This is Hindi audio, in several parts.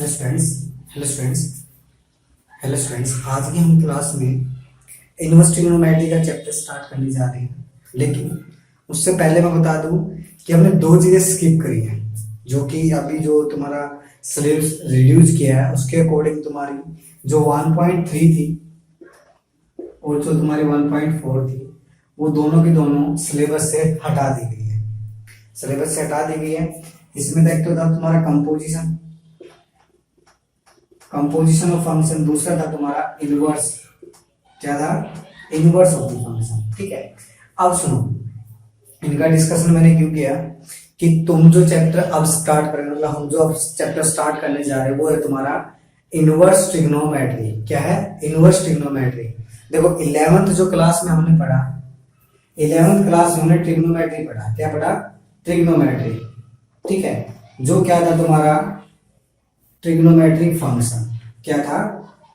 Hello students hello students hello students, आज की हम क्लास में इनवर्स ट्रिग्नोमेट्री का चैप्टर स्टार्ट करने जा रहे हैं। लेकिन उससे पहले मैं बता दूं कि हमने दो चीजें स्किप करी हैं, जो कि अभी जो तुम्हारा सिलेबस रिड्यूस किया है उसके अकॉर्डिंग तुम्हारी जो 1.3 थी और जो तुम्हारी 1.4 थी वो दोनों की दोनों सिलेबस से हटा दी गई है। सिलेबस से हटा दी गई है। इसमें देखते हो था तुम्हारा कंपोजिशन ऑफ फंक्शन, दूसरा था तुम्हारा इनवर्स। क्या था? Inverse of the function. ठीक है, अब सुनो, इनका डिस्कशन मैंने क्यों किया कि तुम जो चैप्टर अब स्टार्ट करेंगे, मतलब हम जो अब चैप्टर स्टार्ट करने जा रहे हैं वो है तुम्हारा इनवर्स ट्रिग्नोमेट्री। क्या है? Inverse trigonometry. देखो 11th जो क्लास में हमने पढ़ा, 11th क्लास में हमने ट्रिग्नोमेट्री पढ़ा। क्या पढ़ा? ट्रिग्नोमेट्री। ठीक है, जो क्या था तुम्हारा ट्रिग्नोमेट्रिक फंक्शन। क्या था?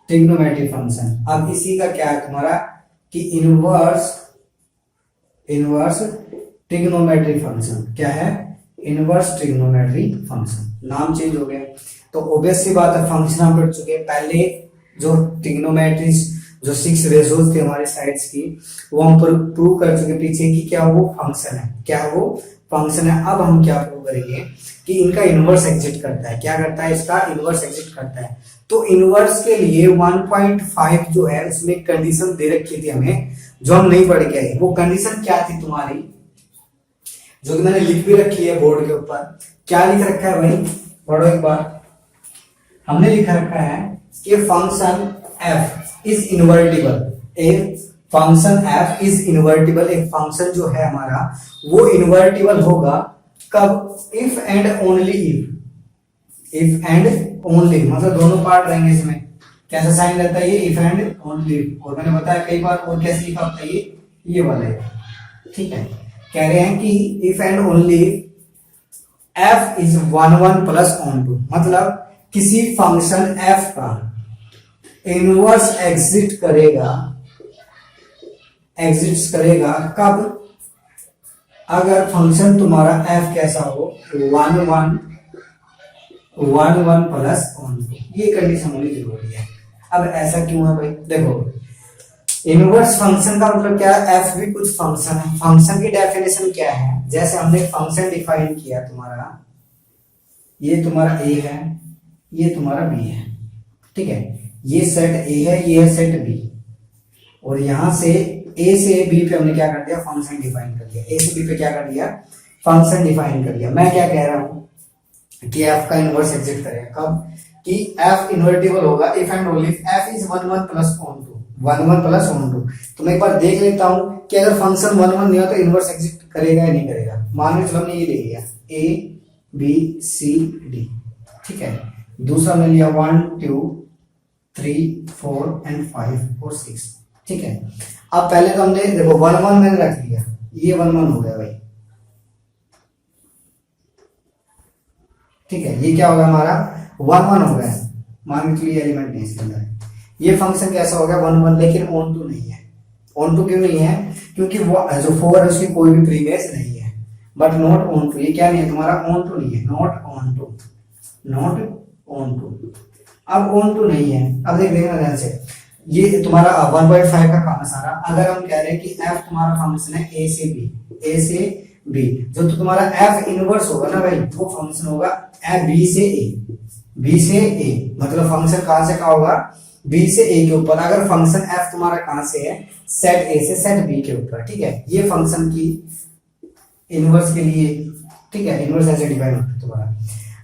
Trigonometric function. अब इसी का क्या है तुम्हारा कि इनवर्स ट्रिग्नोमेट्रिक फंक्शन। क्या है? Inverse trigonometric function. नाम चेंज हो गया तो ऑब्वियस सी बात है, फंक्शन हम पढ़ चुके हैं पहले। जो ट्रिग्नोमेट्री जो 6 रेशोज थे हमारे साइड्स की, वो हम प्रूव कर चुके पीछे कि क्या वो फंक्शन है। क्या वो फंक्शन है। अब हम क्या प्रूव करेंगे कि इनका इनवर्स एग्जिस्ट करता है। क्या करता है? इसका इनवर्स एग्जिस्ट करता है। तो इनवर्स के लिए 1.5 जो है उसमें कंडीशन दे रखी थी हमें, जो हम नहीं पढ़ के आए। वो कंडीशन क्या थी तुम्हारी, जो कि मैंने लिख भी रखी है बोर्ड के ऊपर। क्या लिख रखा है भाई? पढ़ो एक बार। हमने लिखा रखा है कि फंक्शन f इज इनवर्टिबल। एक फंक्शन f इज इनवर्टिबल। एक फंक्शन जो है हमारा वो इनवर्टिबल होगा कब? If and only if and only, मतलब दोनों पार्ट रहेंगे इसमें। कैसा साइन रहता है ये? If and only. और मैंने बताया कई बार, और कैसे लिखा होता है ये वाला है। ठीक है, कह रहे हैं कि if and only f is 1 plus onto, मतलब किसी फंक्शन f का इनवर्स एग्जिस्ट करेगा कब? अगर फंक्शन तुम्हारा f कैसा हो? 1 प्लस ऑन टू। ये कंडीशन होनी जरूरी है। अब ऐसा क्यों है भाई? देखो, इनवर्स फंक्शन का मतलब क्या है? f भी कुछ फंक्शन है। फंक्शन की डेफिनेशन क्या है? जैसे हमने फंक्शन डिफाइन किया, तुम्हारा ये तुम्हारा a है, ये तुम्हारा b है। ठीक है, ये सेट a है, ये है सेट b। और यहां से a से b पे हमने क्या कर दिया? फंक्शन डिफाइन कर दिया। a से b पे क्या कर दिया? फंक्शन डिफाइन कर दिया। मैं क्या कह रहा हूं कि f का इनवर्स एग्जिस्ट करेगा कब? कि f इन्वर्टिबल होगा if and only if f is 1 plus onto. 1 plus onto. तो मैं एक बार देख लेता हूं कि अगर फंक्शन 1 नहीं हो तो इनवर्स एग्जिस्ट करेगा या नहीं करेगा। मान लो चलो हमने ये ले लिया a b c d। ठीक है, दूसरा हमने लिया 1 2 3 4 एंड 5 और 6। ठीक है, अब पहले तो हमने देखो 1 मैंने रख लिया, ये 1 हो गया भाई। ठीक है, ये क्या होगा हमारा? 1 हो गया। मान के लिए एलिमेंट नहीं इसके अंदर। ये फंक्शन कैसा हो गया? 1 लेकिन ऑन टू नहीं है। ऑन टू क्यों नहीं है? क्योंकि वो जो 4 है उसकी कोई भी प्रीमेस नहीं है। बट नॉट ऑन टू, ये क्या नहीं है तुम्हारा? ऑन टू नहीं है। Not onto. अब ऑन टू नहीं है। अब देखना ध्यान से, ये तुम्हारा 1.5 का काम है सारा। अगर हम कह रहे हैं कि f तुम्हारा फंक्शन है a से b, जो तो तुम्हारा f इनवर्स होगा ना भाई, वो फंक्शन होगा b से a। मतलब फंक्शन कहां से कहां होगा? b से a के ऊपर। अगर फंक्शन f तुम्हारा कहां से है? सेट a से सेट b के ऊपर। ठीक है, ये फंक्शन की इनवर्स के लिए। ठीक है, इनवर्स ऐसे डिफाइन होता है तुम्हारा।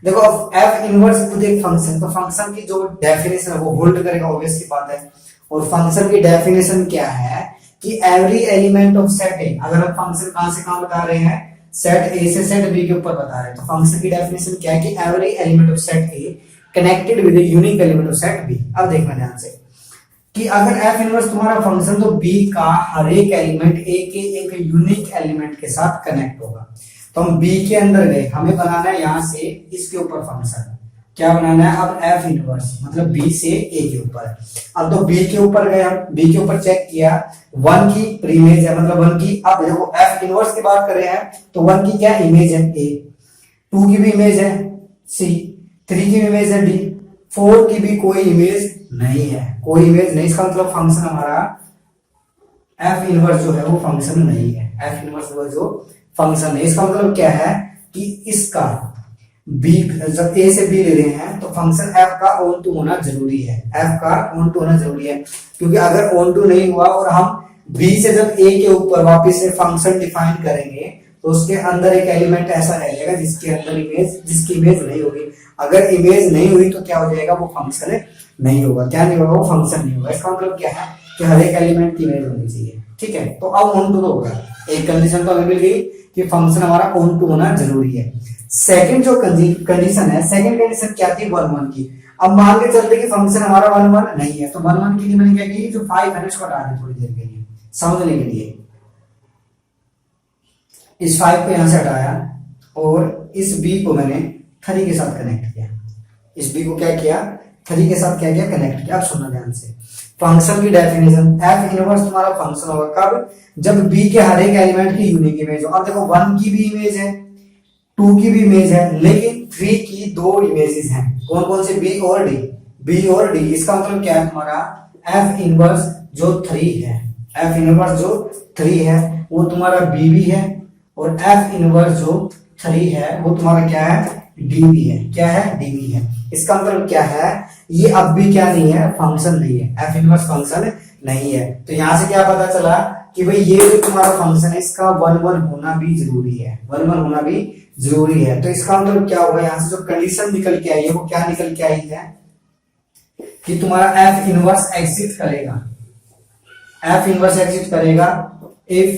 देखो अब f इनवर्स खुद एक फंक्शन, तो फंक्शन की जो डेफिनेशन है वो होल्ड करेगा, ऑब्वियस सी बात है। और फंक्शन की डेफिनेशन क्या है कि एवरी एलिमेंट ऑफ सेट ए। अगर हम फंक्शन कहां से कहां बता रहे हैं? सेट ए से सेट बी के ऊपर बता रहे हैं, तो फंक्शन की डेफिनेशन क्या है कि every element of set A connected with a unique element of set B. अब देखना ध्यान से कि अगर f इनवर्स तुम्हारा फंक्शन, तो b का हर एक एलिमेंट a के एक यूनिक एलिमेंट के साथ कनेक्ट होगा। तो हम b के अंदर गए, हमें बनाना है यहां से इसके ऊपर फंक्शन। क्या बनाना है? अब f इनवर्स मतलब b से a के ऊपर। अब तो b के ऊपर गए, हम b के ऊपर चेक किया, 1 की प्रीमेज है, मतलब 1 की। अब देखो f इनवर्स की बात कर रहे हैं तो 1 की क्या इमेज है? a, 2 की भी इमेज है c, 3 की भी इमेज है d, 4 की भी कोई इमेज नहीं है, कोई इमेज नहीं। इसका मतलब फंक्शन हमारा एफ इनवर्स जो है वो फंक्शन नहीं है, एफ इनवर्स वो जो फंक्शन है। इसका मतलब क्या है कि इसका बी, जब ए से बी ले रहे हैं तो फंक्शन एफ का ऑन टू होना जरूरी है, एफ का ऑन टू होना जरूरी है। क्योंकि अगर ऑन टू नहीं हुआ और हम बी से जब ए के ऊपर वापस से फंक्शन डिफाइन करेंगे तो उसके अंदर एक एलिमेंट ऐसा रहेगा जिसके अंदर इमेज, जिसकी इमेज नहीं होगी। अगर इमेज नहीं हुई तो क्या हो जाएगा, वो फंक्शन नहीं होगा। क्या नहीं होगा, वो फंक्शन नहीं होगा। इसका मतलब क्या है कि हर एक एलिमेंट की इमेज होनी चाहिए, ठीक है। तो अब ऑन टू तो होगा, एक कंडीशन तो हमें मिल गई कि फंक्शन हमारा ऑन टू होना जरूरी है। सेकंड जो कंडीशन है, सेकंड कंडीशन क्या थी, 1 1 की। अब मान के चलते कि फंक्शन हमारा 1 1 नहीं है, तो 1 1 के लिए मैंने क्या की, जो 5 है इसको हटा दें थोड़ी देर के लिए समझने के लिए। इस 5 को यहां से हटाया और इस b को मैंने 3 के साथ कनेक्ट किया। इस b को क्या किया, 3 के साथ क्या किया, कनेक्ट किया। अब सुनना ध्यान से, फंक्शन की डेफिनेशन, एफ इनवर्स तुम्हारा फंक्शन होगा कब, जब b के हर एक एलिमेंट की यूनिक इमेज हो। अब देखो 1 की भी इमेज है, 2 की भी इमेज है, लेकिन 3 की 2 इमेजेस हैं। कौन कौन से, b और d, b और d। इसका मतलब क्या है, तुम्हारा एफ इनवर्स जो 3 है, एफ इनवर्स जो 3 है वो तुम्हारा b भी है, और एफ इनवर्स जो 3 है वो तुम्हारा क्या है, डी भी है। क्या है, डी भी है। इसका मतलब क्या है, ये अब भी क्या नहीं है, फंक्शन नहीं है, एफ इनवर्स फंक्शन नहीं है। तो यहां से क्या पता चला कि भाई ये जो तुम्हारा फंक्शन है इसका 1 1 होना भी जरूरी है, 1 1 होना भी जरूरी है। तो इसका मतलब क्या होगा, यहां से जो कंडीशन निकल के आई है वो क्या निकल के आई है कि तुम्हारा एफ इनवर्स एग्जिट करेगा, एफ इनवर्स एग्जिट करेगा इफ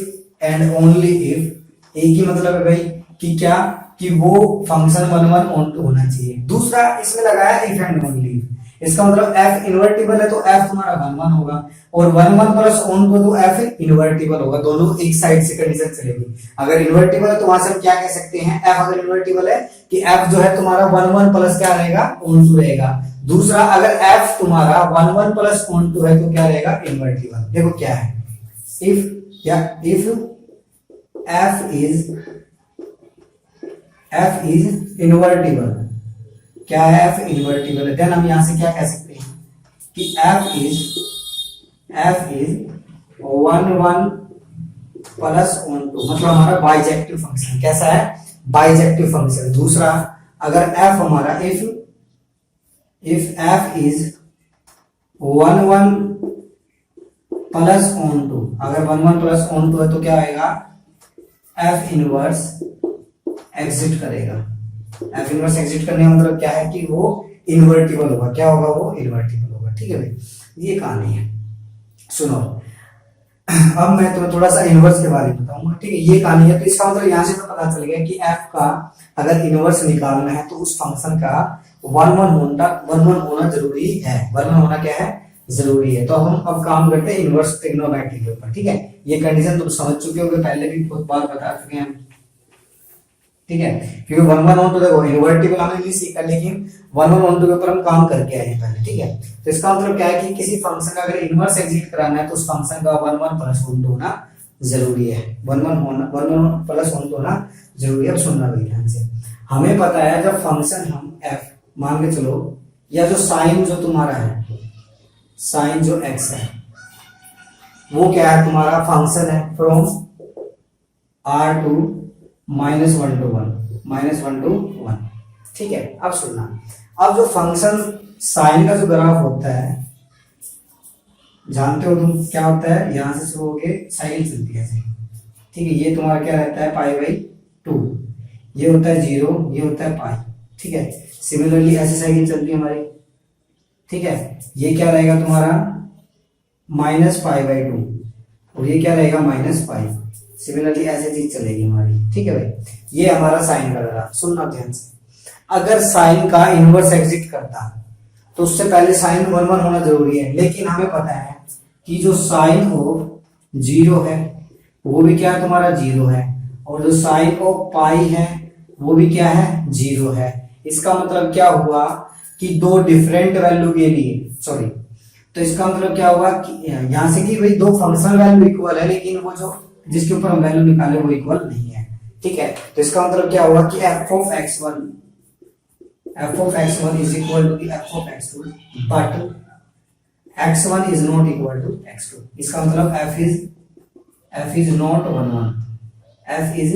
एंड ओनली इफ। ए की मतलब है भाई कि क्या, कि वो फंक्शन 1 1 ऑन टू होना चाहिए। दूसरा इसमें लगाया इफ एंड ओनली। इसका मतलब एफ इन्वर्टिबल है तो एफ तुम्हारा 1 1 होगा, और 1 1 प्लस ऑन टू तो एफ इन्वर्टिबल होगा। दोनों एक साइड से कंडीशन चलेगी। अगर इन्वर्टिबल है तो वहां से हम क्या कह सकते हैं, एफ अगर इन्वर्टिबल है कि एफ जो है तुम्हारा 1 1 प्लस क्या रहेगा, ऑन टू रहेगा। दूसरा अगर एफ तुम्हारा 1 1 प्लस ऑन टू है तो क्या रहेगा, इन्वर्टिबल। देखो क्या है, इफ या इफ f is इन्वर्टिबल, क्या है, f इन्वर्टिबल है, देन हम यहां से क्या कह सकते हैं कि f is 1 1 plus onto, मतलब हमारा बाइजेक्टिव फंक्शन। कैसा है, बाइजेक्टिव फंक्शन। दूसरा अगर f हमारा if f is 1 1 plus onto, अगर 1 1 प्लस ऑन टू है तो क्या आएगा, एफ इनवर्स एग्जिट करेगा। एफ इनवर्स एग्जिट करने का मतलब क्या है कि वो इन्वर्टिबल होगा। क्या होगा, वो इन्वर्टिबल होगा। ठीक है भाई, ये कहानी है। सुनो, अब मैं तुम्हें थोड़ा सा इनवर्स के बारे में बताऊंगा। ठीक है, ये कहानी है। तो इसका मतलब यहां से तो पता चल गया कि एफ का अगर इनवर्स निकालना है तो उस फंक्शन का 1 1 होना जरूरी है। 1 1 होना क्या है, जरूरी है। तो अब काम करते हैं इनवर्स ट्रिग्नोमेट्री के ऊपर। ठीक है, ये कंडीशन तुम समझ चुके होगे, पहले भी बहुत बार बता चुके हैं। ठीक है, क्योंकि 1 1 ऑन टू देखो इन्वर्टिबल हमने नहीं सीखा, लेकिन 1 1 ऑन टू के ऊपर हम काम करके आए हैं पहले। ठीक है, तो इसका मतलब क्या है कि किसी फंक्शन का अगर इनवर्स एग्जिट कराना है तो उस फंक्शन का 1 1 प्लस ऑन टू होना जरूरी है। 1 1 प्लस ऑन टू होना जरूरी है। अब सुनना भाई ध्यान से, हमें पता है जब फंक्शन हम एफ मान के चलो, या जो साइन जो तुम्हारा है, साइन जो एक्स है वो क्या है, तुम्हारा फंक्शन है फ्रॉम r टू -1 to 1। ठीक है, अब सुनना, अब जो फंक्शन साइन का जो ग्राफ होता है, जानते हो तुम क्या होता है, यहां से शुरू होके साइकिल चलती है ऐसे। ठीक है, ये तुम्हारा क्या रहता है, π/2, ये होता है 0, ये होता है पाई। ठीक है, सिमिलरली ऐसे साइकिल चलती है हमारी। ठीक है, ये क्या रहेगा तुम्हारा -π/2, और ये क्या रहेगा -π। सिमिलरली ऐसे चीज चलेगी हमारी। ठीक है भाई, ये हमारा साइन का ग्राफ। सुनना ध्यान से, अगर साइन का इनवर्स एग्जिट करता तो उससे पहले साइन 1 1 होना जरूरी है, लेकिन हमें पता है कि जो साइन ऑफ 0 है वो भी क्या है, तुम्हारा 0 है, और जो साइन ऑफ पाई है वो भी क्या है, 0 है। इसका मतलब क्या हुआ कि दो डिफरेंट वैल्यू के लिए, सॉरी, तो इसका मतलब क्या हुआ कि यहां से कि भाई दो फंक्शन वैल्यू इक्वल है, लेकिन वो जो जिसके ऊपर हम वैल्यू निकाले वो इक्वल नहीं है। ठीक है, तो इसका मतलब क्या हुआ कि f of x1 f of x one is equal to f of x two, but x one is not equal to x two. इसका मतलब f is not one one, f is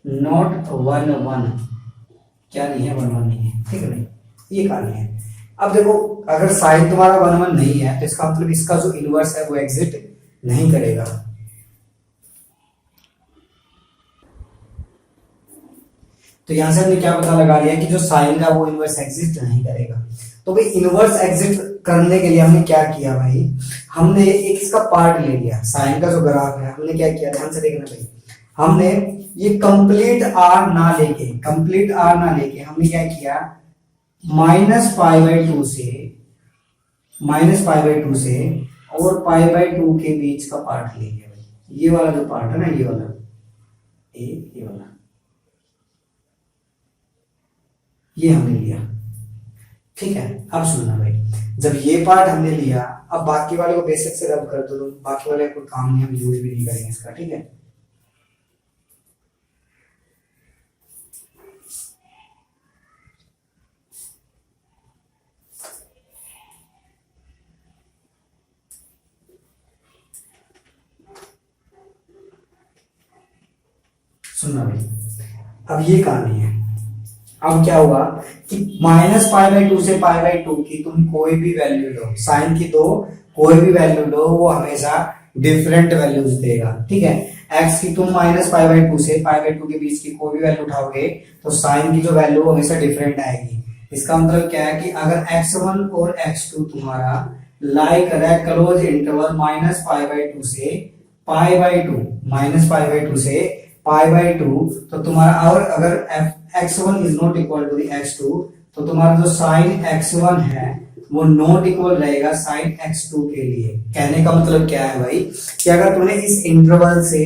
not one one, क्या नहीं है, वन वन नहीं है, ठीक है नहीं, ये कहानी है। अब देखो अगर साइन तुम्हारा वन वन नहीं है तो इसका मतलब इसका जो इनवर्स है वो एग्जिट नहीं करेगा। तो यहां से हमने क्या पता लगा लिया कि जो साइन का वो इनवर्स एग्जिस्ट नहीं करेगा। तो भाई इनवर्स एग्जिस्ट करने के लिए हमने क्या किया भाई, हमने एक इसका पार्ट ले लिया, साइन का जो ग्राफ है हमने क्या किया, ध्यान से देखना भाई, हमने ये कंप्लीट आर ना लेके हमने क्या किया, माइनस पाई बाई टू से और पाई बाई टू के बीच का पार्ट ले लिया भाई, ये वाला जो पार्ट है ना, ये वाला ये वाला ये हमने लिया, ठीक है। अब सुनना भाई, जब ये पार्ट हमने लिया, अब बाकी वाले को बेसिक से रब कर दो, बाकी वाले कोई काम नहीं, हम यूज भी नहीं करेंगे इसका, ठीक है। सुनना भाई, अब ये कहानी है। अब क्या हुआ कि माइनस पाई बाई टू से पाई बाई टू की तुम कोई भी वैल्यू लो, साइन की दो कोई भी वैल्यू लो, वो हमेशा डिफरेंट वैल्यूज देगा, ठीक है। एक्स की तुम माइनस पाई बाई टू से पाई बाई टू के बीच की कोई भी वैल्यू उठाओगे तो साइन की जो वैल्यू हमेशा डिफरेंट आएगी। इसका मतलब क्या है कि अगर x1 और x2 तुम्हारा लाई कर रहा है close interval minus pi by two से pi by two, minus pi by two से पाई बाई टू, तो तुम्हारा, और अगर x1 is not equal to x2 तो तुम्हारा जो साइन x1 है वो नॉट इक्वल रहेगा साइन x2 के लिए। कहने का मतलब क्या है भाई कि अगर तुमने इस इंटरवल से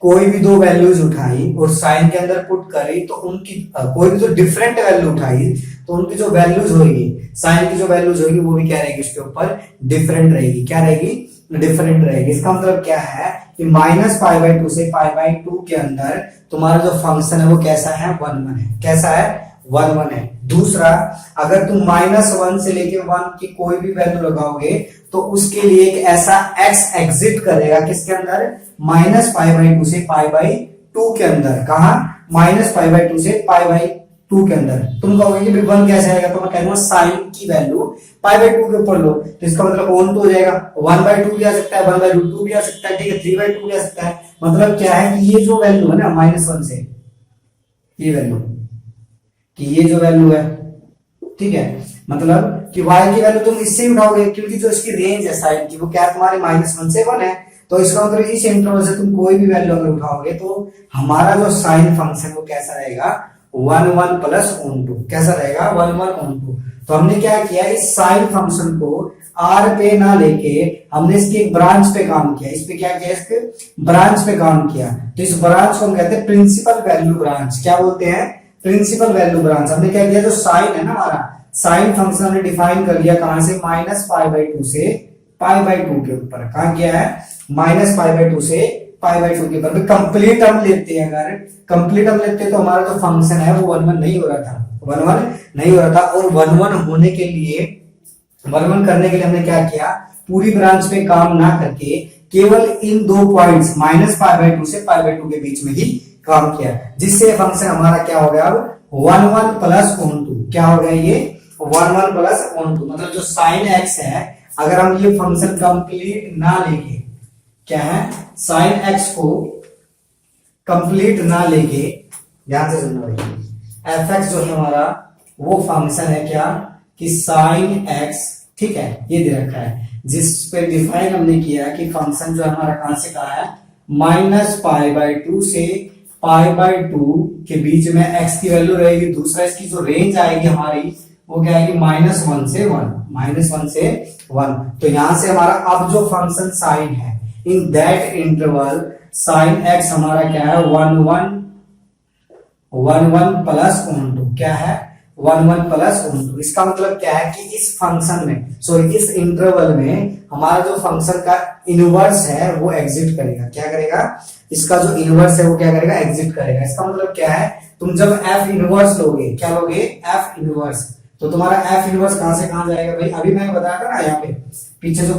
कोई भी दो वैल्यूज उठाई और साइन के अंदर पुट करी तो उनकी कोई भी जो डिफरेंट वैल्यू उठाई तो उनकी जो वैल्यूज होगी, साइन की जो वैल्यूज होगी वो भी क्या रहेगी, उसके ऊपर डिफरेंट रहेगी। क्या रहेगी, डिफरेंट रहेगी। इसका मतलब क्या है कि माइनस पाई बाई टू से पाई बाई टू के अंदर तुम्हारा जो फंक्शन है वो कैसा है, वन वन है। कैसा है, वन वन है। दूसरा, अगर तुम माइनस वन से लेके वन की कोई भी वैल्यू लगाओगे तो उसके लिए एक ऐसा एक्स एग्जिट करेगा किसके अंदर, माइनस पाई बाई टू से पाई बाई टू के अंदर। कहा, माइनस पाई बाई टू से पाई बाई टू के अंदर। तुम कहोगे कि वन कैसे आएगा, तो मैं कहूंगा साइन की वैल्यू पाई बाई टू के ऊपर लो, तो इसका मतलब ऑन टू हो जाएगा, वन बाई टू भी आ सकता है, वन बाई टू भी आ सकता है, ठीक है, थ्री बाई टू भी आ सकता है। मतलब क्या है कि ये जो वैल्यू है ना माइनस वन से, ये वैल्यू कि ये जो वैल्यू है, ठीक है, मतलब कि y की वैल्यू तुम इससे उठाओगे क्योंकि जो इसकी रेंज है साइन की वो क्या तुम्हारे माइनस वन से वन है। तो इसका मतलब इस इंटरवल से तुम कोई भी वैल्यू अगर उठाओगे तो हमारा जो साइन फंक्शन वो कैसा रहेगा, one one plus onto. कैसा रहेगा, वन वन ऑन टू। तो हमने क्या किया, इस साइन फंक्शन को आर पे ना लेके हमने इसकी एक ब्रांच पे काम किया। इस पे क्या किया, इसके ब्रांच पे काम किया। तो इस ब्रांच को हम कहते हैं प्रिंसिपल वैल्यू ब्रांच। क्या बोलते हैं, प्रिंसिपल वैल्यू ब्रांच। हमने क्या किया, जो साइन है ना हमारा साइन फंक्शन हमने डिफाइन कर लिया कहां से, माइनस पाई बाई टू से पाई बाई टू के ऊपर। कहां किया है, माइनस पाई बाई टू से पाई बाई टू के ऊपर। कंप्लीट हम लेते हैं, अगर कंप्लीट हम लेते हैं तो हमारा जो फंक्शन है वो वन वन नहीं हो रहा था, वन वन नहीं हो रहा था। और वन वन होने के लिए, वन वन करने के लिए हमने क्या किया, पूरी ब्रांच पे काम ना करके केवल इन दो points minus pi by two से पाई बाई टू के बीच में ही काम किया, जिससे फंक्शन हमारा क्या हो गया, अब one one plus onto. क्या हो गया, ये one one plus onto. मतलब जो साइन एक्स है, अगर हम ये फंक्शन कंप्लीट ना लेके, क्या है, साइन एक्स को कंप्लीट ना लेके, ध्यान से सुनना भाई, एफ एक्स जो है हमारा वो फंक्शन है क्या, कि साइन एक्स, ठीक है, ये दे रखा है, जिस पे डिफाइन हमने किया कि फंक्शन जो हमारा कहां से कहा है, माइनस पाई बाई टू से पाई बाई टू के बीच में एक्स की वैल्यू रहेगी। दूसरा, इसकी जो रेंज आएगी हमारी वो क्या आएगी, माइनस वन से वन, माइनस वन से वन। तो यहां से हमारा अब जो फंक्शन साइन है, in that interval sine x हमारा क्या है, one one one one plus onto. क्या है, one one plus onto. इसका मतलब क्या है कि इस फंक्शन में, सॉरी इस इंटरवल में हमारा जो फंक्शन का इनवर्स है वो एग्जिट करेगा। क्या करेगा, इसका जो इनवर्स है वो क्या करेगा, एग्जिट करेगा। इसका मतलब क्या है, तुम जब एफ इनवर्स लोगे, क्या लोगे, एफ इनवर्स, तो तुम्हारा एफ इनवर्स कहां से कहां जाएगा भाई, अभी मैंने बताया था ना यहाँ पे पीछे जो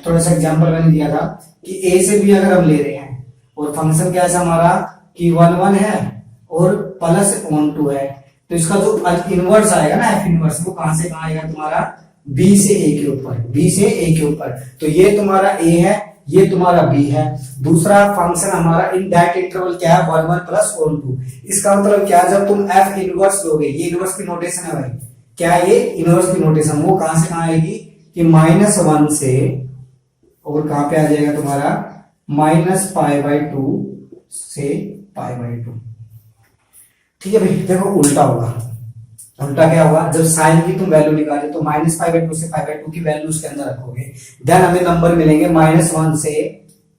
थोड़ा सा एग्जांपल मैंने दिया था कि ए से बी अगर हम ले रहे हैं और फंक्शन क्या है हमारा कि 1 1 है और प्लस 1 2 है, तो इसका जो इनवर्स आएगा ना एफ इनवर्स, वो कहां से कहां आएगा तुम्हारा बी से ए के ऊपर, बी से ए के ऊपर। तो ये तुम्हारा ए है, ये तुम्हारा बी है। दूसरा फंक्शन हमारा इन दैट इंटरवल क्या है, 1 1 प्लस 1 2। इसका मतलब क्या है, जब तुम एफ इनवर्स लोगे, ये इनवर्स की नोटेशन है भाई, क्या ये इनवर्स की नोटेशन, वो कहां से कहां आएगी कि -1 से, और कहां पे आ जाएगा तुम्हारा -π/2 से π/2। ठीक है भाई, देखो उल्टा होगा, उल्टा क्या होगा, जब साइन की तुम वैल्यू निकाले तो -π/2 से π/2 की वैल्यू उसके अंदर रखोगे, देन हमें नंबर मिलेंगे -1 से,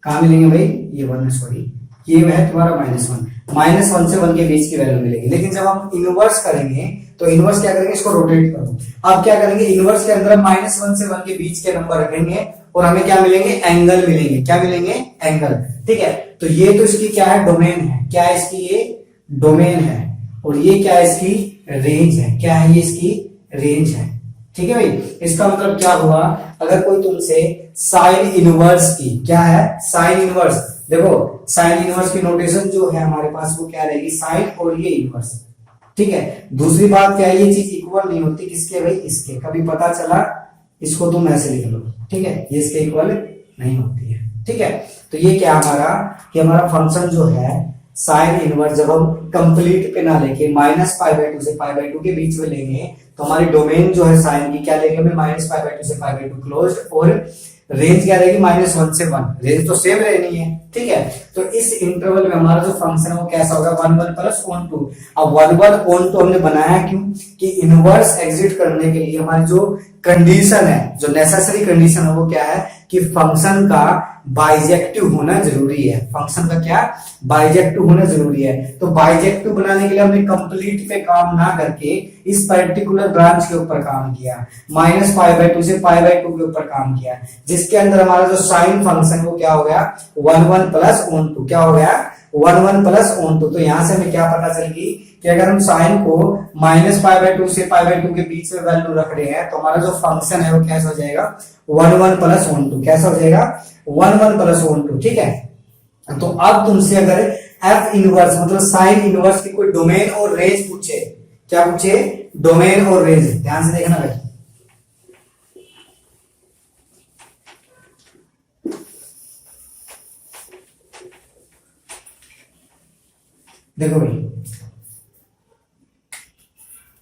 कहां मिलेंगे भाई, ये 1 सॉरी, ये है तुम्हारा -1 से 1 के बीच की वैल्यू मिलेगी। लेकिन जब हम इनवर्स करेंगे तो इनवर्स क्या करेंगे, इसको रोटेट करो, अब क्या करेंगे, इनवर्स के अंदर -1 से 1 के बीच के नंबर रखेंगे और हमें क्या मिलेंगे, एंगल मिलेंगे, क्या मिलेंगे, एंगल। ठीक है, तो ये तो इसकी क्या है, डोमेन है, क्या है इसकी, ये डोमेन है, और ये क्या है, इसकी रेंज है, क्या है, ये इसकी रेंज है। ठीक है भाई, इसका मतलब क्या हुआ, अगर कोई तुमसे साइन इनवर्स की, क्या है, साइन इनवर्स, देखो साइन इनवर्स की नोटेशन जो है हमारे पास वो क्या रहेगी, साइन और ये इनवर्स। ठीक है, दूसरी बात क्या है, ये चीज इक्वल नहीं होती किसके भाई, इसके, कभी पता चला इसको तुम ऐसे लिख लो, ठीक है, ये इसके इक्वल नहीं होती है। ठीक है, तो ये क्या हमारा, कि हमारा फंक्शन जो है साइन इनवर्स जब हम कंप्लीट पे ना लेके -π/2 से π/2 के बीच में लेंगे, तो हमारी डोमेन जो है साइन की क्या लेंगे हमें, -π/2 से π/2 क्लोज, और रेंज क्या रहेगी, -1 से 1, रेंज तो सेम रहनी है। ठीक है, तो इस इंटरवल में हमारा जो फंक्शन है वो कैसा होगा, 1 1 प्लस 1 2। अब 1 1 1 2 हमने बनाया क्यों, कि इनवर्स एग्जिट करने के लिए हमारी जो कंडीशन है, जो नेसेसरी कंडीशन है वो क्या है, कि फंक्शन का बाइजेक्टिव होना जरूरी है, फंक्शन का क्या, बाइजेक्टिव होना जरूरी है। तो बाइजेक्टिव बनाने के लिए हमने कंप्लीट पे काम ना करके इस पर्टिकुलर ब्रांच के ऊपर काम किया, -π/2 से π/2 के ऊपर काम किया, जिसके अंदर हमारा जो साइन फंक्शन वो क्या हो गया, 1 1 प्लस 1 2, क्या हो गया, 1 1 प्लस 1 2। तो यहां से हमें क्या पता चलेगी कि अगर हम साइन को -π/2 से π/2 के बीच में वैल्यू रख रहे हैं, तो हमारा जो फंक्शन है वो कैसा हो जाएगा, 1 1 प्लस 1 2, कैसा हो जाएगा, 1 1 प्लस 1 2। ठीक है, तो अब तुमसे अगर एफ इनवर्स मतलब साइन इनवर्स की कोई डोमेन और रेंज पूछे, क्या पूछे, डोमेन और रेंज, ध्यान से देखना भाई। देखो भाई,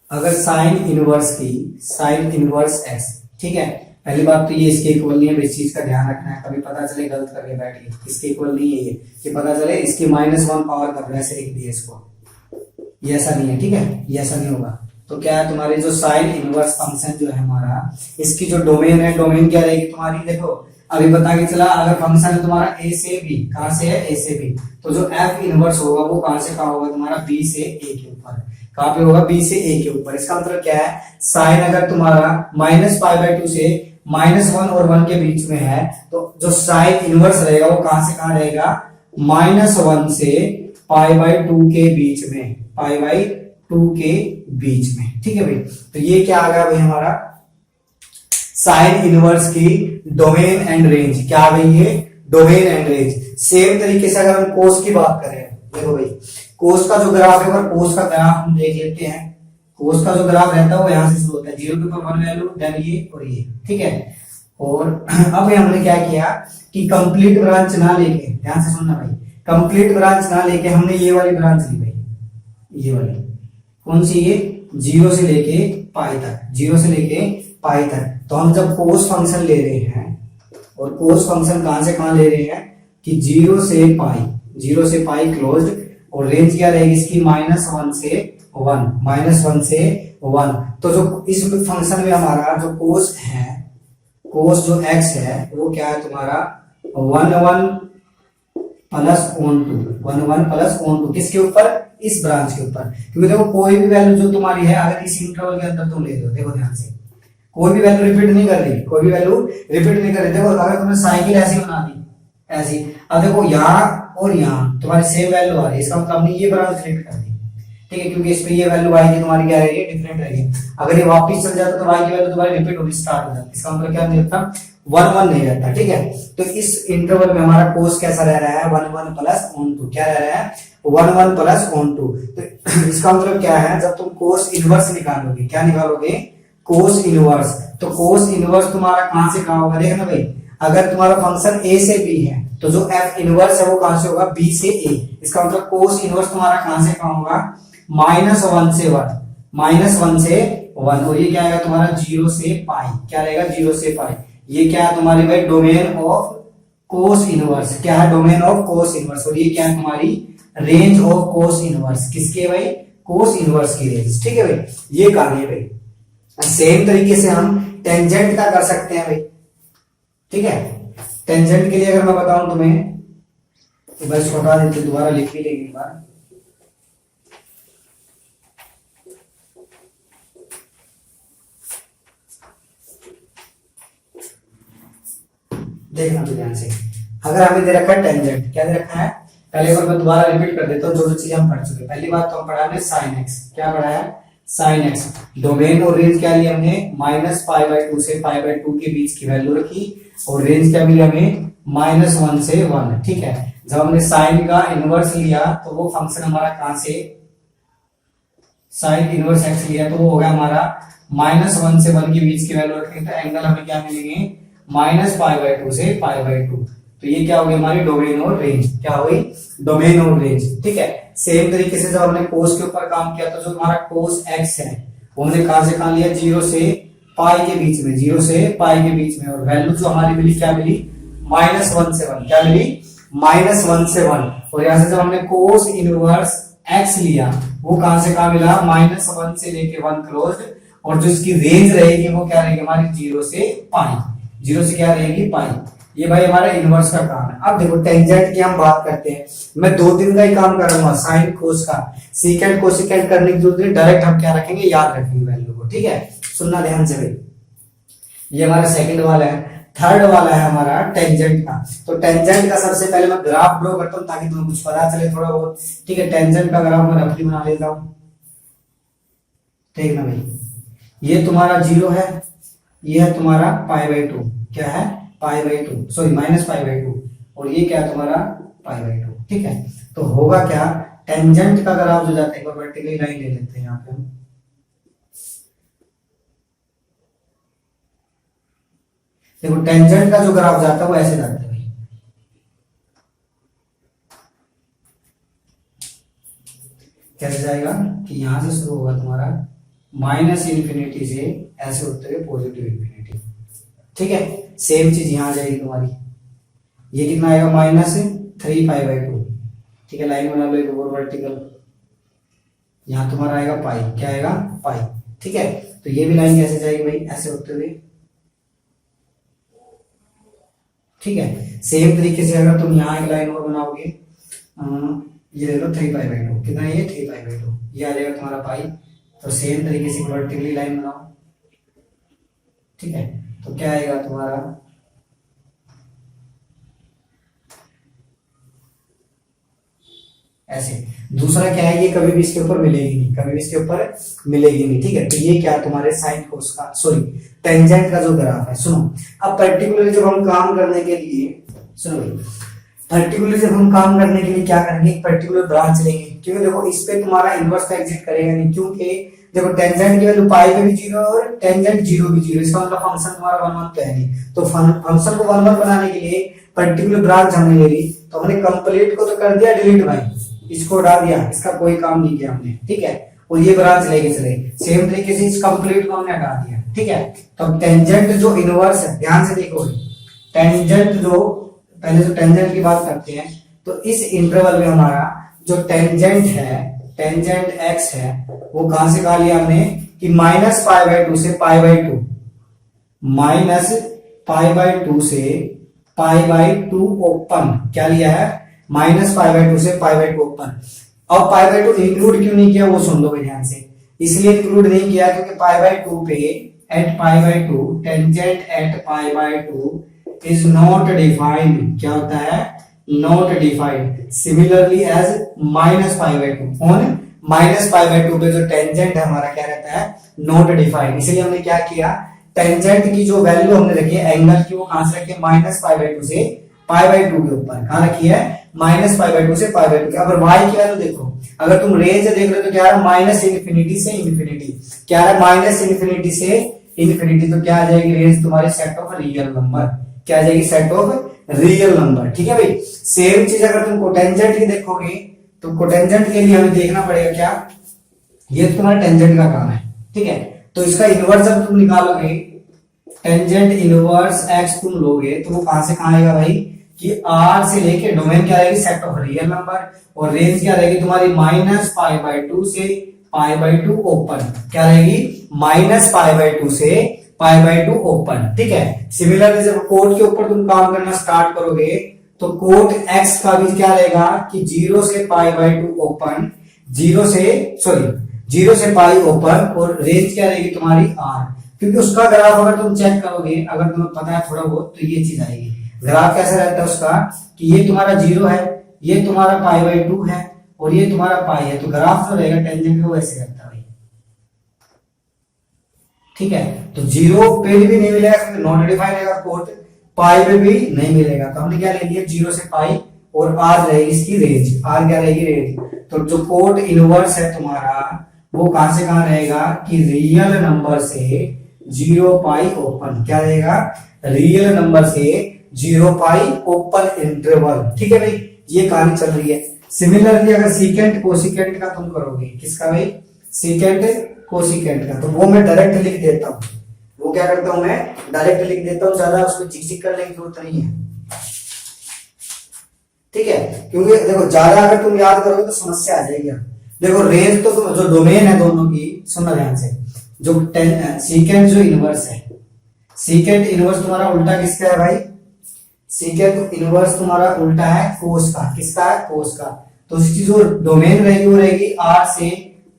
अगर साइन इनवर्स की, साइन इनवर्स एक्स, ठीक है, पहली बात तो ये इसके इक्वल नहीं है, इस चीज का ध्यान रखना है, कभी पता चले गलत करके बैठ गए, इसके इक्वल नहीं है ये, कि पता चले इसकी -1 पावर कर ऐसे लिख दिए इसको, ये ऐसा नहीं है। ठीक है, ये ऐसा नहीं होगा। तो क्या है, तुम्हारी जो साइन इनवर्स फंक्शन जो है हमारा, इसकी जो डोमेन है, डोमेन क्या रहेगी तुम्हारी, देखो अभी बता के चला, अगर फंक्शन है तुम्हारा ए से बी, कहां से है, ए से बी, तो जो एफ इनवर्स होगा वो कहां से कहां होगा तुम्हारा, बी से ए के ऊपर, कहां पे होगा, बी से ए के ऊपर। इसका मतलब क्या है, साइन अगर तुम्हारा -π/2 से -1 और 1 के बीच में है, तो जो साइन इनवर्स रहेगा वो कहां से कहां रहेगा, -1 से π/2 के बीच में, π/2 के बीच में। ठीक है भाई, तो ये क्या आ गया भाई हमारा साइन इनवर्स की डोमेन एंड रेंज, क्या आ गई है, डोमेन एंड रेंज। सेम तरीके से अगर हम कोस की बात करें, देखो भाई कोस का जो ग्राफ है, कोस का ग्राफ हम देख लेते हैं, कोस का जो ग्राफ रहता है वो यहां से शुरू होता है, 0 के ऊपर 1 वैल्यू, देन ये और ये। ठीक है, और अब हमने क्या किया कि कंप्लीट ब्रांच ना लेके, ध्यान से सुनना भाई, कंप्लीट ब्रांच ना लेके हमने ये वाली ब्रांच ली भाई, ये वाली कौन सी, ये 0 से लेके पाई तक, 0 से लेके पाई तक। तो हम जब कोस फंक्शन ले रहे हैं, और कोस फंक्शन कहां से कहां ले रहे हैं कि 0 से पाई, 0 से पाई क्लोज्ड, और रेंज क्या रहेगी इसकी, -1 से 1, -1 से 1। तो जो इस फंक्शन में हमारा जो कोस है, कोस जो x है वो क्या है तुम्हारा 1 1 प्लस 1 प्लस 1 किसके ऊपर, इस ब्रांच के ऊपर। क्योंकि देखो कोई भी वैल्यू जो तुम्हारी है, अगर इस इंटरवल के अंदर तुम ले रहे हो, देखो ध्यान से, कोई भी वैल्यू रिपीट नहीं कर रही, कोई भी वैल्यू रिपीट नहीं कर रही। देखो अगर तुमने साइकिल ऐसी बना दी, ऐसी, अब देखो यहाँ और यहाँ तुम्हारी सेम वैल्यू आ रही है, इसका मतलब हमने ये ब्रांच सिलेक्ट कर दी। ठीक है, क्योंकि इस पे ये वैल्यू y की तुम्हारी क्या रहेगी, डिफरेंट रहेगी। अगर ये वापस चल जाता तो y की वैल्यू तुम्हारी रिपीट होनी स्टार्ट हो जाती, इसका मतलब क्या नहीं रहता, 1 1 नहीं रहता। ठीक है, तो इस इंटरवल में हमारा कोस कैसा रह रहा है, 1 1 प्लस ऑन 2, क्या रह रहा है, 1 1 प्लस ऑन 2। तो इसका मतलब क्या है, जब तुम कोस इनवर्स निकालोगे, क्या निकालोगे, कोस इनवर्स, तो कोस इनवर्स तुम्हारा कहां से कहां होगा, देखना भाई, अगर तुम्हारा फंक्शन a से b है तो जो f इनवर्स है वो कहां से होगा, b से a। इसका मतलब कोस इनवर्स तुम्हारा कहां से कहां होगा, -1 से 1, -1 से 1, और ये क्या आएगा तुम्हारा 0 से पाई, क्या रहेगा 0 से पाई। ये क्या है तुम्हारी भाई, डोमेन ऑफ कोस इनवर्स, क्या है, डोमेन ऑफ कोस इनवर्स, और ये क्या है तुम्हारी रेंज ऑफ कोस इनवर्स, किसके भाई, कोस इनवर्स की रेंज। ठीक है भाई, ये कहानी है भाई। सेम तरीके से हम टेंजेंट का कर सकते हैं भाई। ठीक है, टेंजेंट के लिए अगर मैं बताऊं तुम्हें, तो बस हटा देते, दोबारा लिख भी लेंगे एक बार। देखना तो ध्यान से, अगर हमें दे रखा है टेंजेंट, क्या दे रखा है, पहले बार मैं दोबारा रिपीट कर देता हूँ जो जो चीज हम पढ़ चुके। पहली बात तो हम पढ़ा हमने साइन एक्स, क्या पढ़ा है, साइन एक्स। डोमेन और रेंज क्या लिया हमने, -π/2 से π/2 के बीच की वैल्यू रखी, और रेंज क्या मिली हमें, -1 से 1। ठीक है, जब हमने साइन का इनवर्स लिया तो वो फंक्शन हमारा कहां से, साइन इनवर्स एक्स लिया तो वो हो गया हमारा -1 से 1 के बीच की वैल्यू रखेंगे तो एंगल हमें क्या मिलेंगे, -π/2 से π/2। तो ये क्या हो गई हमारी डोमेन और रेंज, क्या हो गई, डोमेन और रेंज। ठीक है, सेम तरीके से जब हमने कोस के ऊपर काम किया तो जो हमारा कोस एक्स है वो हमने कहां से कहां लिया, 0 से पाई के बीच में, 0 से पाई के बीच में, और वैल्यू जो हमारी मिली क्या मिली, -1 से 1, क्या मिली, -1 से 1। और यहां से जब हमने कोस इनवर्स एक्स लिया वो कहां से कहां मिला, -1 से लेके 1 क्लोज, और जो इसकी रेंज रहेगी वो क्या रहेगी हमारी, 0 से पाई, 0 से क्या रहेगी, पाई। ये भाई हमारा इनवर्स का काम है। अब देखो टेंजेंट की हम बात करते हैं, मैं 2 दिन का ही काम करूंगा, साइन कोस का, सीकेंट कोसिकेंट करने की जरूरत नहीं, डायरेक्ट हम क्या रखेंगे, याद रखेंगे वैल्यू को। ठीक है, सुनना ध्यान से भाई, ये हमारा सेकंड वाला है। थर्ड वाला है हमारा टेंजेंट का। तो टेंजेंट का सबसे पहले मैं ग्राफ ड्रॉ करता हूं ताकि तुम्हें कुछ पता चले थोड़ा बहुत। ठीक है, टेंजेंट का ग्राफ मैं रफली बना लेता हूं, ठीक ना भाई, ये तुम्हारा 0 है, ये है तुम्हारा π/2, क्या है, π/2, सॉरी -π/2, और ये क्या है तुम्हारा π/2। ठीक है, तो होगा क्या, टेंजेंट का ग्राफ जो जाता है, वर्टिकल लाइन ले लेते हैं यहाँ पे हम, देखो टेंजेंट का जो ग्राफ जाता है वो ऐसे जाता है भाई, कैसे जाएगा कि यहां से शुरू होगा तुम्हारा -∞ से ऐसे होते हुए +∞। ठीक है, सेम चीज यहां आ जाएगी तुम्हारी, ये कितना आएगा, -3π/2। ठीक है, लाइन बना लो एक और वर्टिकल, यहां तुम्हारा आएगा पाई, क्या आएगा, पाई। ठीक है, तो ये भी लाइन कैसे जाएगी भाई, ऐसे होते हुए। ठीक है, सेम तरीके से अगर तुम यहाँ एक लाइन और बनाओगे, ये ले लो 3π/2, कितना ये 3π/2, ये आ जाएगा तुम्हारा पाई। तो सेम तरीके से वर्टिकली लाइन बनाओ। ठीक है, तो क्या आएगा तुम्हारा, ऐसे। दूसरा क्या है, ये कभी भी इसके ऊपर मिलेगी नहीं, कभी भी इसके ऊपर मिलेगी नहीं। ठीक है, तो ये क्या तुम्हारे साइन कोस का, सॉरी टेंजेंट का जो ग्राफ है। सुनो, अब पर्टिकुलरली जब हम काम करने के लिए, सुनो भाई, पर्टिकुलरली जब हम काम करने के लिए क्या करेंगे, एक पर्टिकुलर ब्रांच लेंगे, क्योंकि देखो इस पे तुम्हारा इनवर्स का एग्जिट करेगा नहीं, क्योंकि देखो टेंजेंट की वैल्यू पाई पे भी 0 और टेंजेंट 0 भी 0, इसका मतलब फंक्शन तुम्हारा 1 1 तो है नहीं। तो फंक्शन को 1 1 बनाने के लिए पर्टिकुलर ब्रांच हमने ले ली, तो हमने कंप्लीट को तो कर दिया डिलीट भाई, इसको हटा दिया, इसका कोई काम नहीं किया हमने। ठीक है, और ये ब्रांच लेके चले, सेम तरीके से इस कंप्लीट को हमने हटा दिया। ठीक है, तो टेंजेंट जो इनवर्स है, ध्यान से देखो, टेंजेंट जो, पहले जो टेंजेंट की बात करते हैं, तो इस इंटरवल में हमारा जो टेंजेंट है, टेंजेंट एक्स है, वो कहां से कहा लिया हमने कि -π/2 से π/2, -π/2 से π/2 ओपन, क्या लिया है, -π/2 से π/2 ओपन। अब π/2 इंक्लूड क्यों नहीं किया वो सुन लो भाई ध्यान से, इसलिए इंक्लूड नहीं किया क्योंकि π/2 पे at π/2 tangent at π/2 is not defined, क्या होता है, not defined, similarly as -π/2 on -π/2 पे जो टेंजेंट है हमारा क्या रहता है, नॉट डिफाइंड। इसलिए हमने क्या किया, टेंजेंट की जो वैल्यू हमने रखी है एंगल की, वो कहां से रखी है, -π/2 से π/2 के ऊपर। कहां रखी है, -π/2 से π/2 के। अब y की वैल्यू देखो, अगर तुम रेंज देख रहे हो तो क्या है, -∞ से इन्फिनिटी, क्या है, -∞ से इन्फिनिटी, तो क्या आ जाएगी रेंज तुम्हारी सेट ऑफ रियल नंबर, क्या आ जाएगी, सेट ऑफ रियल नंबर। ठीक है भाई। सेम चीज अगर तुम कोटेंजेंट की देखोगे तो कोटेंजेंट के लिए हमें देखना पड़ेगा क्या, ये तुम्हारा टेंजेंट का काम है, ठीक है। तो इसका इनवर्स जब तुम निकालोगे, टेंजेंट इनवर्स एक्स तुम लोगे तो वो कहां से कहां आएगा भाई, कि आर से लेके डोमेन क्या रहेगी, सेट ऑफ रियल नंबर, और रेंज क्या रहेगी तुम्हारी -π/2 से π/2 ओपन, क्या रहेगी, -π/2 से π/2 ओपन। ठीक है। सिमिलरली जब कोड के ऊपर तुम काम करना स्टार्ट करोगे तो कोड एक्स का भी क्या रहेगा कि 0 से π/2 ओपन, 0 से पाई ओपन, और रेंज क्या रहेगी तुम्हारी आर। क्योंकि उसका ग्राफ अगर तुम चेक करोगे, अगर तुम्हें पता है थोड़ा बहुत, तो ये चीज आएगी। ग्राफ कैसा रहता है उसका, कि ये तुम्हारा 0 है, ये तुम्हारा π/2 है, और ये तुम्हारा पाई है, तो ग्राफ जो रहेगा टेंजेंट का वैसे रहता है भाई। ठीक है। तो 0 पे भी नहीं मिलेगा, नॉट डिफाइंड रहेगा कोड, पाई पे भी नहीं मिलेगा, तो हमने क्या ले लिया, 0 से पाई, और आर रहेगी इसकी रेंज, आर क्या रहेगी, रेंज। तो जो कोड इनवर्स है तुम्हारा वो कहां से कहां रहेगा, कि रियल नंबर से 0 पाई ओपन, क्या रहेगा, रियल नंबर से 0 पाई ओपन इंटरवल। ठीक है भाई, ये कहानी चल रही है। सिमिलरली अगर सीकेंट कोसिकेंट का तुम करोगे, किसका भाई, सीकेंट कोसिकेंट का, तो वो मैं डायरेक्ट लिख देता हूं, वो क्या करता हूं, मैं डायरेक्ट लिख देता हूं, ज्यादा उसको चिक करने की जरूरत नहीं है। ठीक है, क्योंकि देखो ज्यादा अगर तुम याद करोगे तो समस्या आ जाएगी। देखो रेंज तो जो डोमेन है दोनों की, सुनना ध्यान से, जो सीकेंट जो इनवर्स है, सीकेंट इनवर्स तुम्हारा उल्टा किसका है भाई, सीकेंट इनवर्स तुम्हारा उल्टा है कोस का, किसका है, कोस का। तो उसकी जो डोमेन रहेगी वो रहेगी आर से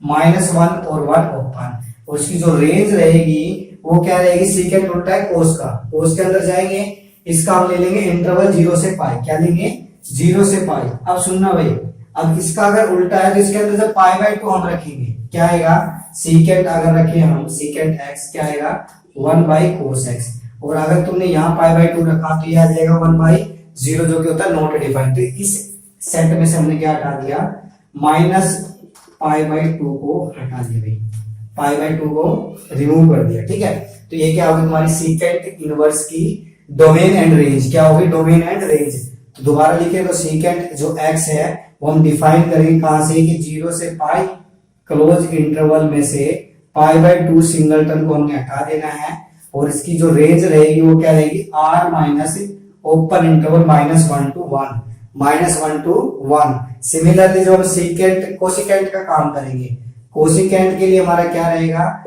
-1 और 1 ओपन, और उसकी जो रेंज रहेगी वो क्या रहेगी, सीकेंट उल्टा है कोस का, कोस के अंदर जाएंगे, इसका हम ले लेंगे इंटरवल 0 से पाई, क्या लेंगे, 0 से पाई। अब सुनना भाई, अब इसका अगर उल्टा है तो इसके अंदर जब π/2 हम रखेंगे, क्या आएगा, सीकेंट अगर रखे हम सीकेंट x, क्या आएगा, 1/cos x, और अगर तुमने यहाँ π/2 रखा तो ये आ जाएगा 1/0, जो कि होता है नॉट डिफाइंड। तो इस सेट में से हमने क्या हटा दिया, -π/2 को हटा दिया भाई, π/2 को रिमूव कर दिया। ठीक है। तो ये क्या होगी तुम्हारी सीकेंट इनवर्स की डोमेन एंड रेंज, क्या होगी, डोमेन एंड रेंज। तो दोबारा लिखे तो सीकेंट जो x है वो हम डिफाइन करेंगे कहां से, कि 0 से पाई क्लोज इंटरवल में से π/2 सिंगलटन को हमने हटा देना है, और इसकी जो रेंज रहेगी वो क्या रहेगी, r minus open interval -1 to 1, -1 to 1। Similarly जो हम सीकेंट कोसिकेंट का काम करेंगे, कोसिकेंट के लिए हमारा क्या रहेगा,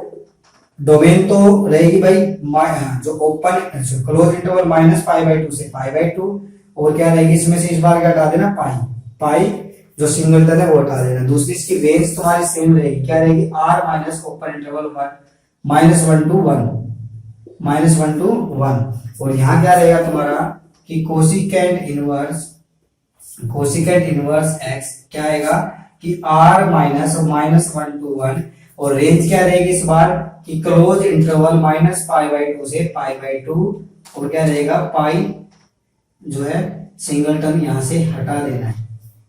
डोमेन तो रहेगी भाई जो ओपन क्लोज इंटरवल -π/2 से π/2, और क्या रहेगी इसमें से इस बार क्या हटा देना, पाई, पाई जो सिंगलटन है वो हटा देना। दूसरी इसकी रेंज तुम्हारी सेम रहेगी, क्या रहेगी, r minus open interval -1 to 1, -1 to 1। और यहाँ क्या रहेगा तुम्हारा, कि कोसिकेंट इनवर्स x क्या आएगा, कि r माइनस -1 to 1, और रेंज क्या रहेगी इस बार, कि क्लोज इंटरवल -π/2 से π/2, और क्या रहेगा, पाई जो है सिंगलटन यहां से हटा देना है,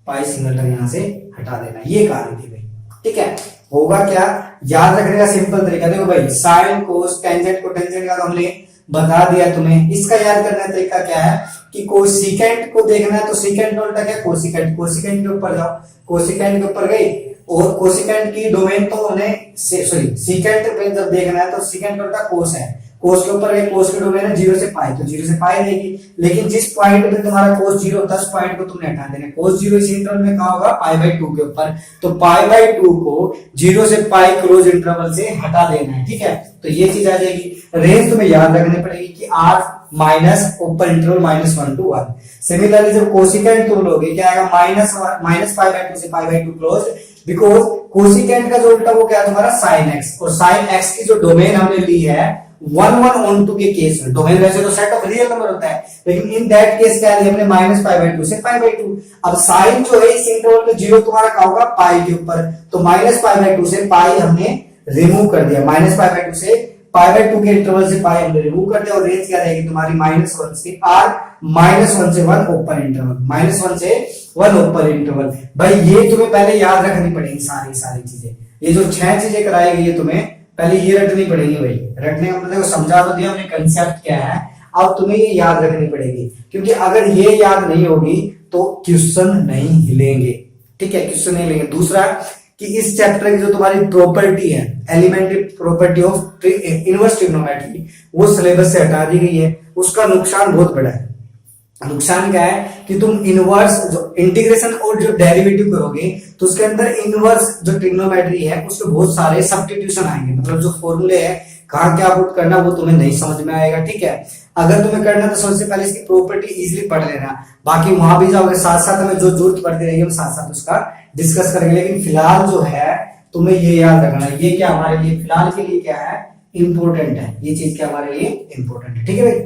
पाई सिंगलटन यहां से हटा देना, ये कहानी थी भाई। ठीक है। होगा क्या, याद रखने का सिंपल तरीका, देखो भाई साइन कोस टेंजेंट कोटेंजेंट का तो हमने बता दिया तुम्हें। इसका याद करने का तरीका क्या है, कि कोसिकेंट को देखना है तो सीकेंट उल्टा क्या, कोसिकेंट, कोसिकेंट के ऊपर जाओ, कोसिकेंट के ऊपर गई, और कोसिकेंट की डोमेन तो हमने सीकेंट पे जब देखना है तो सीकेंट उल्टा कोस है, कोस के ऊपर गए, कोस की डोमेन है 0 से पाई, तो 0 से पाई रहेगी। लेकिन जिस पॉइंट पे तुम्हारा कोस 0 होता है उस पॉइंट को तुमने हटा देना, कोस 0 इस इंटरवल में कहां होगा, π/2 के ऊपर, तो π/2 को 0 से पाई क्लोज इंटरवल से हटा देना है। ठीक है। तो ये चीज आ जाएगी। रेंज तुम्हें याद रखनी पड़ेगी कि r minus open interval -1 to 1। Similarly जब कोसिकेंट तुम लोगे, क्या आएगा, -π/2 से π/2 क्लोज, बिकॉज कोसिकेंट का जो उल्टा वो क्या है तुम्हारा, sin x, और sin x की जो डोमेन हमने ली है 1 1 on 2 के केस में डोमेन वैसे तो सेट ऑफ रियल नंबर होता है, लेकिन इन दैट केस क्या लिया हमने -π/2 से π/2। अब साइन जो है इस इंटरवल में जीरो तुम्हारा क्या होगा पाई के ऊपर, तो -π/2 से पाई हमने रिमूव कर दिया, -π/2 से π/2 के इंटरवल से पाई हमने रिमूव कर दिया, और रेंज क्या रहेगी तुम्हारी -1 से r -1 से 1 ओपन इंटरवल, -1 से 1 ओपन इंटरवल। भाई ये तुम्हें पहले याद रखनी पड़ेगी सारी चीजें, ये जो 6 चीजें कराई गई है तुम्हें पहले ये रटनी पड़ेगी। भाई रटने का मतलब समझा तो दिया हमने कंसेप्ट क्या है, अब तुम्हें ये याद रखनी पड़ेगी, क्योंकि अगर ये याद नहीं होगी तो क्वेश्चन नहीं हिलेंगे, ठीक है, क्वेश्चन नहीं हिलेंगे। दूसरा कि इस चैप्टर की जो तुम्हारी प्रॉपर्टी है, elementary property of inverse trigonometry, वो सिलेबस से हटा दी गई है। उसका नुकसान बहुत बड़ा है। नुकसान क्या है कि तुम इनवर्स जो इंटीग्रेशन और जो डेरिवेटिव करोगे तो उसके अंदर इनवर्स जो ट्रिग्नोमेट्री है उसके बहुत सारे सब्स्टिट्यूशन आएंगे, मतलब जो फॉर्मूले है कहाँ क्या पुट करना वो तुम्हें नहीं समझ में आएगा, ठीक है। अगर तुम्हें करना तो सबसे पहले इसकी प्रॉपर्टी इजीली पढ़ लेना, बाकी वहां भी जाओगे साथ साथ हमें जो जरूरत पड़ती रहेगी हम साथ साथ उसका डिस्कस करेंगे। लेकिन फिलहाल जो है तुम्हें ये याद रखना, ये क्या हमारे लिए फिलहाल के लिए क्या है इंपॉर्टेंट है, ये चीज क्या हमारे लिए इंपॉर्टेंट है, ठीक है भाई।